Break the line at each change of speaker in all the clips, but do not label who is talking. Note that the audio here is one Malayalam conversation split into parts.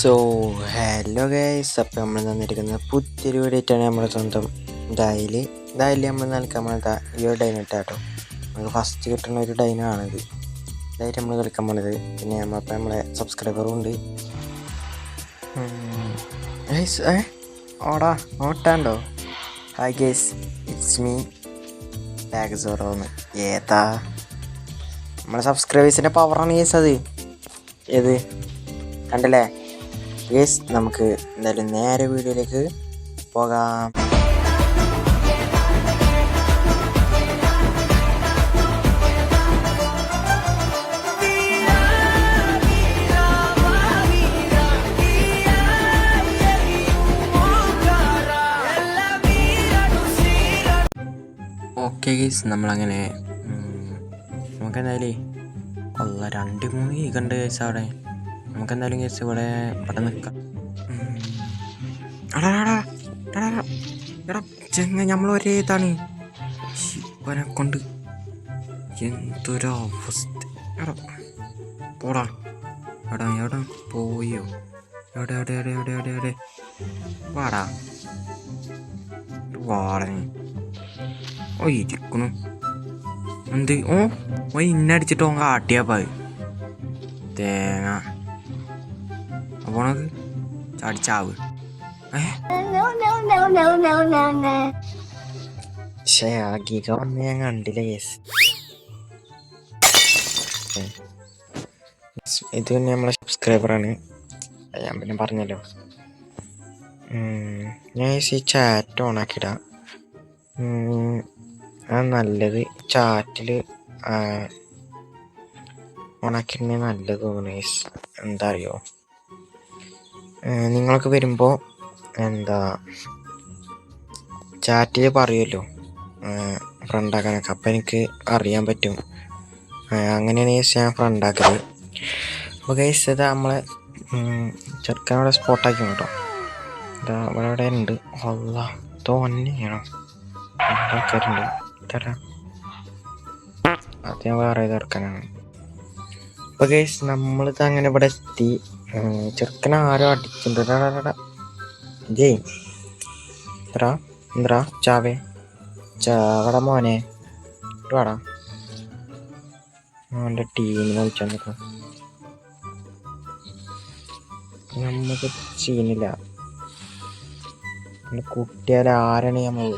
സോ ഹലോ ഗൈസ്, അപ്പം നമ്മൾ തന്നിരിക്കുന്ന പുതിയൊരു വീഡിയോട്ടാണ് നമ്മുടെ സ്വന്തം ഡൈലി നമ്മൾ നൽകാൻ പോണത് ഈ ഒരു ഡൈന ഇട്ടാട്ടോ. നമുക്ക് ഫസ്റ്റ് കിട്ടുന്ന ഒരു ഡൈന ആണിത്. ഇതായിട്ട് നമ്മൾ കളിക്കാൻ പോണത്. പിന്നെ നമ്മളിപ്പോൾ നമ്മളെ സബ്സ്ക്രൈബറും ഉണ്ട്. ഗൈസ് ഓടാ നോട്ടാണ്ടോ? ഹായ് ഗൈസ്, ഇറ്റ്സ് മീ ടാഗ്സോറോന്ന്. ഏതാ നമ്മളെ സബ്സ്ക്രൈബേഴ്സിൻ്റെ പവറാണ് ഗൈസ് അത്. ഏത് കണ്ടല്ലേ ഗൈസ്? നമുക്ക് എന്തായാലും നേരെ വീഡിയോയിലേക്ക് പോകാം. ഓക്കെ ഗൈസ്, നമ്മളങ്ങനെ നമുക്കെന്തായാലും 2-3 കണ്ട് ഗൈസ് അവിടെ. നമുക്കെന്തായാലും ഗൈസ് ഇവിടെ നിൽക്കാം. എടാ ചെങ്ങ, നമ്മൾ ഒരേ ഇതാണ് ശിവനെ കൊണ്ട്. എന്തൊരവസ്ഥ. എടാ പോടാ. എവിടെ പോയോ? എവിടെ വാടാ വാടനെ. ഓ ഇരിക്കണു എന്ത്? ഓ ഇന്നടിച്ചിട്ടോ കാട്ടിയാപ്പാ തേങ്ങ പോണത് ചാടിച്ചാവ്. പക്ഷേ ആ ഗീക വന്ന് ഞാൻ കണ്ടില്ല കേസ്. ഇത് പിന്നെ നമ്മളെ സബ്സ്ക്രൈബറാണ്, ഞാൻ പിന്നെ പറഞ്ഞല്ലോ. ഞാൻ ഈ ചാറ്റ് ഓണാക്കിയിടാം. അത് നല്ലത്. ചാറ്റിൽ ഓണാക്കിയിരുന്നേ നല്ലത് തോന്നുന്നു ഗൈസ്. എന്താ അറിയോ, നിങ്ങൾക്ക് വരുമ്പോൾ എന്താ ചാറ്റിൽ പറയുമല്ലോ ഫ്രണ്ടാക്കാനൊക്കെ. അപ്പം എനിക്ക് അറിയാൻ പറ്റും. അങ്ങനെയാണ് ഗൈസ് ഞാൻ ഫ്രണ്ടാക്കല്. അപ്പോൾ ഗൈസ് ഇതാ നമ്മളെ ചെറുക്കനവിടെ സ്പോട്ടാക്കി കേട്ടോ. ഇതാ ഇവിടെ ഉണ്ട്. അല്ല തോന്നെയാണോ ആൾക്കാരുണ്ട്. തരാം, അത് ഞാൻ വേറെ ചെറുക്കനാണ്. അപ്പോൾ ഗൈസ് നമ്മളിത് അങ്ങനെ ഇവിടെ എത്തി. ചെറുക്കനെ ആരോ അടിച്ചിട്ടുണ്ട്. ജയ് എന്താ ചാവട മോനെ വാടാ. അവൻ്റെ ടീമിനെ വിളിച്ചാൽ നിൽക്കാം. നമുക്ക് സീനില്ല. കുട്ടിയാലെ ആരാണ് നമ്മൾ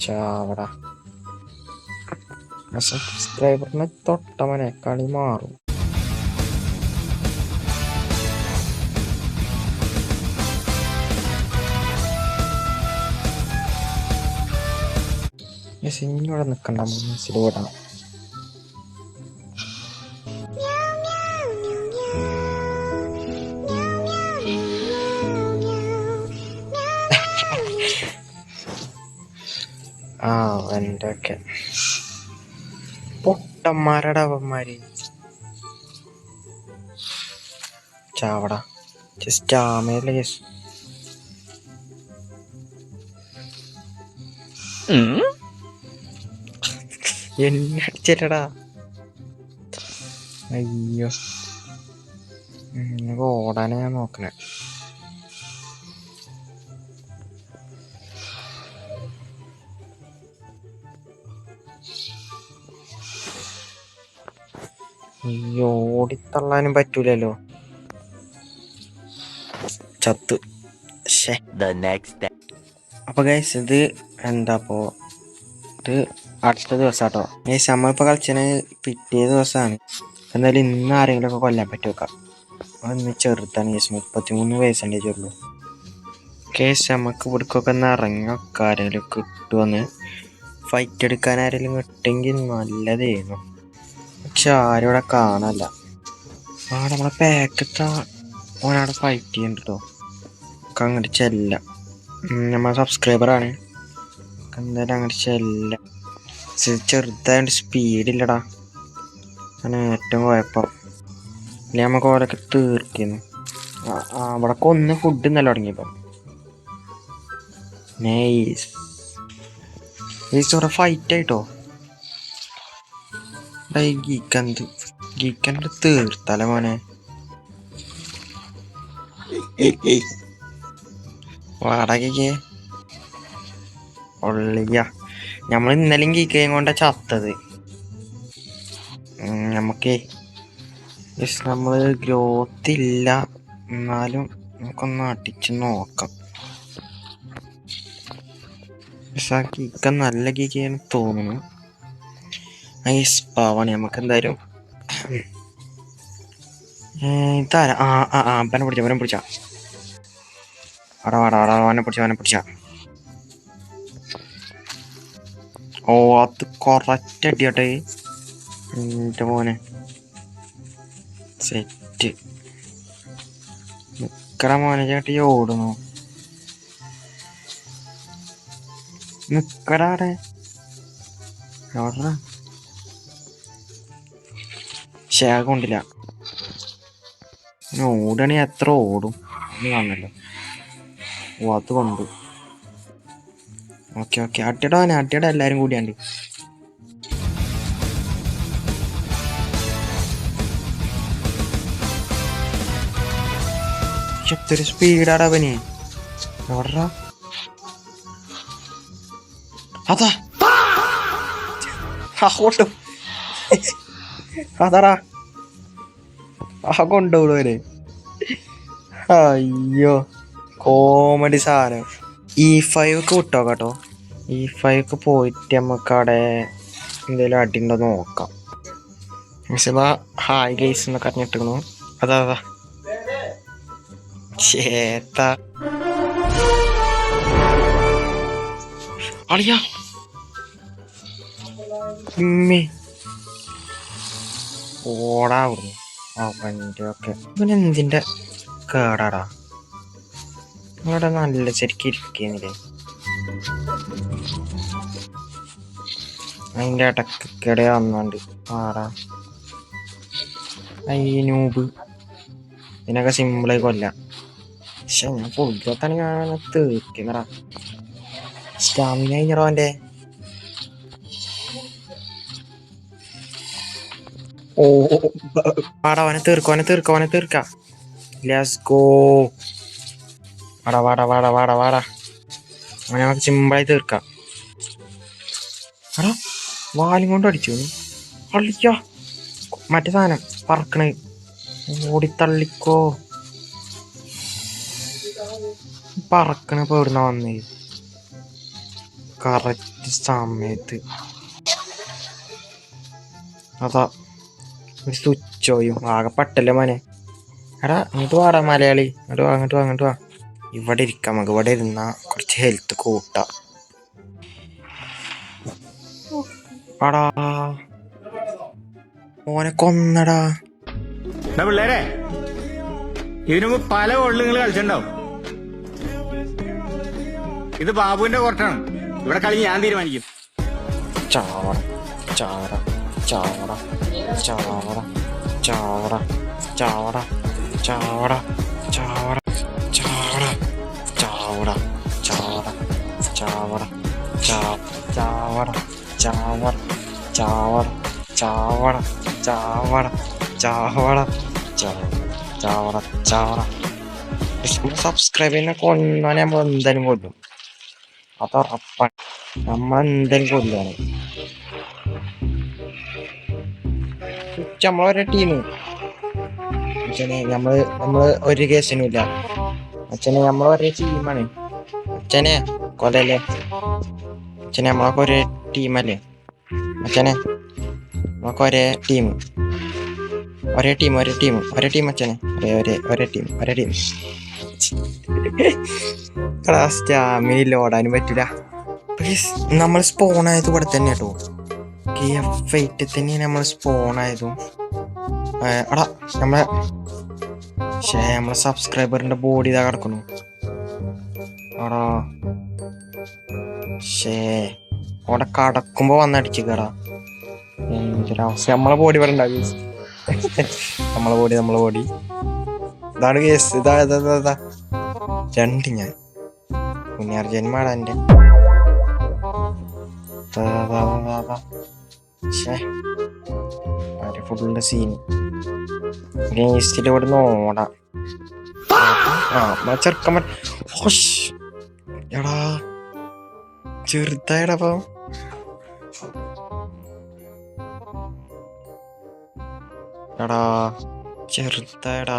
ചാവട. സബ്സ്ക്രൈബറിനെ തൊട്ടവനെ കളി മാറും. ഇവിടെ നിൽക്കണ്ട, മനസ്സിൽ വിടണം. എൻ്റെ ഒക്കെ പൊട്ടന്മാരുടെ അവന്മാര് ചാവട. ജസ്റ്റ് ആമയല്ലേ ജസ്റ്റ് എന്നെ അടിച്ചല്ലടാ. അയ്യോ, ഓടാനാ ഞാൻ നോക്കണേ. അയ്യോ, ഓടിത്തള്ളാനും പറ്റൂലല്ലോ. ചത്ത്. അപ്പൊ ഗൈസ് ഇത് എന്താപ്പോ, ഇത് അടുത്ത ദിവസം കേട്ടോ ഗൈസ്. നമ്മളിപ്പോൾ കളിച്ചതിന് പിറ്റേ ദിവസമാണ്. എന്തായാലും ഇന്ന് ആരെങ്കിലും ഒക്കെ കൊല്ലാൻ പറ്റി വെക്കാം. അതൊന്ന് ചെറുതാണ് ഗൈസ്, 33 വയസ്സേ ഉള്ളൂ. കേസ് നമുക്ക് ഇവിടേക്കൊക്കെ ഒന്ന് ഇറങ്ങൊക്കെ ആരെങ്കിലും കിട്ടുമെന്ന്. ഫൈറ്റ് എടുക്കാൻ ആരെങ്കിലും കിട്ടുമെങ്കിൽ നല്ലതായിരുന്നു. പക്ഷെ ആരും ഇവിടെ കാണല്ല. നമ്മളെ പാക്കത്തെ ഓനവിടെ ഫൈറ്റ് ചെയ്യുന്നുണ്ട് കേട്ടോ. അങ്ങോട്ട് ചെല്ലാം. നമ്മളെ സബ്സ്ക്രൈബറാണ്. എന്തായാലും അങ്ങോട്ട് ചെല്ലാം. ചെറുതായിട്ട് സ്പീഡില്ലടാ, അങ്ങനെ ഏറ്റവും കുഴപ്പം. അല്ലെ നമുക്ക് ഓരൊക്കെ തീർക്കുന്നു. അവിടെ കൊന്ന് ഫുഡ് നല്ല തുടങ്ങിയപ്പോൾ നൈസ്. ഫൈറ്റ് ആയിട്ടോ. ഗീക്കൻ്റെ തീർത്തല മോനെ. വാടകയ്ക്ക് ഒള്ളിയ നമ്മൾ ഇന്നലെയും കീക്കയും കൊണ്ട ചത്തത്. നമുക്കേ നമ്മള് ഗ്രോത്ത് ഇല്ല, എന്നാലും നമുക്കൊന്ന് അടിച്ച് നോക്കാം. പക്ഷെ ആ കീക്ക നല്ല കീക്കയാണ് തോന്നുന്നു. ഐസ് പാവാണ്. നമുക്ക് എന്തായാലും ഇതാരാ? അവനെ പിടിച്ച അവനെ പിടിച്ച. ഓ അത് കൊറക്റ്റ് അടിയാട്ടെ എൻ്റെ മോനെ. സെറ്റ് നിക്കറ മോനെ ചേട്ടി ഓടുന്നു. നിക്കറാടെ ഓടറ. ഷേഗ കൊണ്ടില്ല. ഓടണേ എത്ര ഓടും എന്ന് കാണണല്ലോ. ഓ അത് കൊണ്ടു. ഓക്കെ അട്ടിയുടെ എല്ലാരും കൂടിയാണ്ട്. എത്ര സ്പീഡാടാ അവന്. എവിടാ അതാ കൊണ്ടു. അതാടാ കൊണ്ടുപോടുവരെ. അയ്യോ കോമഡി സാധനം. E5 വിട്ടോ കേട്ടോ. E5 പോയിട്ട് നമുക്ക് അവിടെ എന്തെങ്കിലും അടിയുണ്ടോ നോക്കാം. ഹായ് ഗൈസ് എന്നൊക്കെ അറിഞ്ഞിട്ടിരുന്നു. അതാ ചേത്ത അളിയാ ഓടാ ഒക്കെ. ഇവനെന്തിന്റെ കേടാടാ. ഇവിടെ നല്ല ശരിക്കും ഇരിക്കുന്നില്ലേ. അതിൻ്റെ ഇടക്കിടെ വന്നോണ്ട് ആടാ നൂബ്. ഇതിനൊക്കെ സിമ്പിളായി കൊല്ലാം. പക്ഷെ ഞാൻ പൊളിക്കാത്താണ് ഞാൻ തീർക്കുന്നടാ. സ്റ്റാമിന കഴിഞ്ഞടോ അവൻ്റെ. ഓ വാടാ അവനെ തീർക്ക. Let's go. വാടാ അവനെ നമുക്ക് സിമ്പിളായി തീർക്കാം. എടാ വാലും കൊണ്ട് അടിച്ചു അള്ളിക്കാ. മറ്റേ സാധനം പറക്കണേ. ഓടിത്തള്ളിക്കോ. പറക്കണ പേടുന്ന വന്നേ കറക്റ്റ് സമയത്ത്. അതാ ഒരു സ്വിച്ചോയും ആകെ പട്ടല്ലേ മോനെ. എടാ അങ്ങോട്ട് വാടാ മലയാളി. അങ്ങോട്ട് വാ. ഇവിടെ ഇരിക്കാം നമുക്ക്. ഇവിടെ ഇരുന്നാ കുറച്ച് ഹെൽത്ത് കൂട്ടാം. ആടാ ഓനെ കൊന്നടാ.
പിള്ളേരെ ഇതിനു പല കോളിൽ നിങ്ങൾ കളിച്ചിട്ടുണ്ടാവും. ഇത് ബാബുവിന്റെ കോർട്ടാണ്. ഇവിടെ കളി ഞാൻ തീരുമാനിക്കും.
ചാവട സബ്സ്ക്രൈബ് ചെയ്യുന്ന കൊന്നാനെ നമ്മൾ എന്തായാലും കൊല്ലും. അതുറപ്പാണ്. നമ്മളെന്തായാലും കൊല്ലാണ്. നമ്മളൊരു ടീം അച്ഛനെ നമ്മള് ഒരു കേസിനും ഇല്ല അച്ഛനെ. നമ്മളൊരേ ടീമാണ് അച്ഛനെ. കൊല്ലല്ലേ അച്ഛനെ. നമ്മളൊക്കെ ഒരേ ടീമല്ലേ അച്ഛനെ. നമുക്ക് ഒരേ ടീം അച്ഛനെ. ഒരേ ടീം. സ്റ്റാമിന ഓടാനും പറ്റില്ല. നമ്മൾ സ്പോൺ ആയത് ഇവിടെ തന്നെ കേട്ടോ. ഫൈറ്റ് തന്നെ നമ്മൾ സ്പോൺ ആയതും. എടാ നമ്മളെ സബ്സ്ക്രൈബറിന്റെ ബോഡി ഇതാ കിടക്കുന്നു. എടാ അവിടെ കടക്കുമ്പോ വന്നടിച്ചു കേടാ. എന്തൊരവസ്ഥ. നമ്മളെ ബോഡി ഇവിടെ ഉണ്ടാകും. നമ്മളെ ബോഡി ഇതാണ് കേസ്. ഇതാ രണ്ട് ഞാൻ പുണ്യാർജന്മാടാ എൻ്റെ. Full scene. ഇവിടെ ഓടാം. ആ ചെറുക്കൻ എടാ ചെറുതായടാ എടാ ചെറുതായടാ.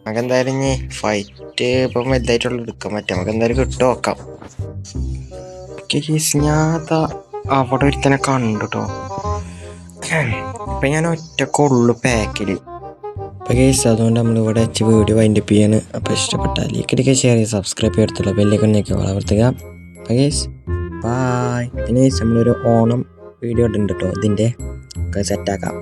നമുക്ക് എന്തായാലും ഇനി ഫൈറ്റ് ഇപ്പം വലുതായിട്ടുള്ള എടുക്കാൻ പറ്റും. നമുക്ക് എന്തായാലും കിട്ടും നോക്കാം. ഞാൻ അവിടെ ഒരുത്തനെ കണ്ടുട്ടോ. അപ്പം ഞാൻ ഒറ്റക്കുള്ളു പാക്കിൽ. അപ്പം കേസ് അതുകൊണ്ട് നമ്മളിവിടെ വെച്ച് വീഡിയോ വൈൻഡപ്പ് ചെയ്യാണ്. അപ്പോൾ ഇഷ്ടപ്പെട്ടാൽ ലൈക്ക് ഷെയർ ചെയ്ത് സബ്സ്ക്രൈബ് ചെയ്തെടുത്തുള്ള ബെല്ലൈക്കണിലേക്ക് വളർത്തുക. അപ്പം കേസ് ബായ്. പിന്നെ നമ്മളൊരു ഓണം വീഡിയോ ഇട്ടുണ്ട് കേട്ടോ. ഇതിൻ്റെ ഒക്കെ സെറ്റാക്കാം.